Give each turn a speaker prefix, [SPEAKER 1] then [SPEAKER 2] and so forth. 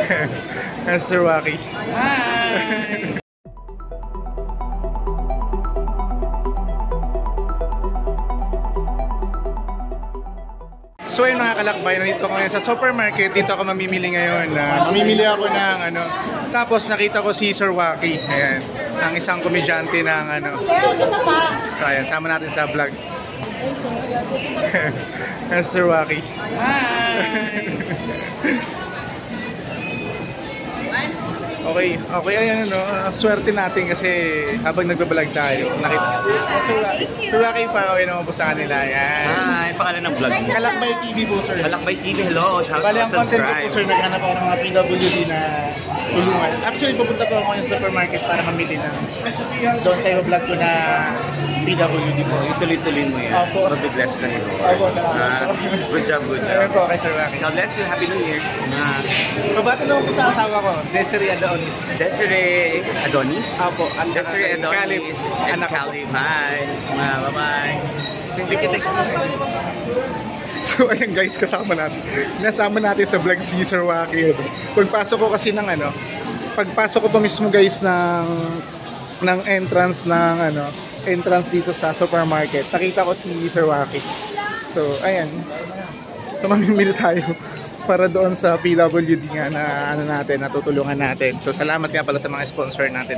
[SPEAKER 1] Sir Waki.
[SPEAKER 2] Hi!
[SPEAKER 1] So ayun mga kalakbay, nandito ako ngayon sa supermarket. Dito ako mamimili ngayon. Mamimili ako ng ano. Tapos nakita ko si Sir Waki. Ayan, ang isang komedyante ng ano. So ayan, sama natin sa vlog. Sir Waki.
[SPEAKER 2] Hi!
[SPEAKER 1] Okay, ayan ano, swerte natin kasi habang nagbablog tayo, nakita. Sir Waki pa, okay naman po sa kanila, yan.
[SPEAKER 2] Hi! Pangalan ng vlog mo?
[SPEAKER 1] Kalakbay TV po, sir.
[SPEAKER 2] Kalakbay TV, hello! Shout
[SPEAKER 1] Bali,
[SPEAKER 2] out,
[SPEAKER 1] ang content ko po,
[SPEAKER 2] subscribe!
[SPEAKER 1] sir, naghanap ako ng mga PWD na tulungan. Actually, pupunta po ako yung supermarket para mamili na doon sa iyo vlog ko na PWD po.
[SPEAKER 2] Ituloy-tuloy mo yan.
[SPEAKER 1] Opo.
[SPEAKER 2] Mag-bless ka nyo.
[SPEAKER 1] Opo, salamat.
[SPEAKER 2] Good job, good
[SPEAKER 1] Ayun
[SPEAKER 2] job.
[SPEAKER 1] po, kay Sir Waki.
[SPEAKER 2] God bless you, Happy New Year!
[SPEAKER 1] Mabati naman po sa asawa ko, Desiree Adonis.
[SPEAKER 2] Desiree Adonis?
[SPEAKER 1] Apo, at
[SPEAKER 2] Desiree Adonis and
[SPEAKER 1] anak ko.
[SPEAKER 2] Callie. Bye! Bye-bye! Thank you.
[SPEAKER 1] So ayan guys, kasama natin. Nasama natin sa vlog si Sir Waki. Pagpasok ko kasi ng ano, pagpasok ko pa mismo guys ng entrance ng ano, entrance dito sa supermarket. Nakita ko si Sir Waki. So ayan. So mamimili tayo para doon sa PWD nga na ano natin, natutulungan natin. So salamat nga pala sa mga sponsor natin.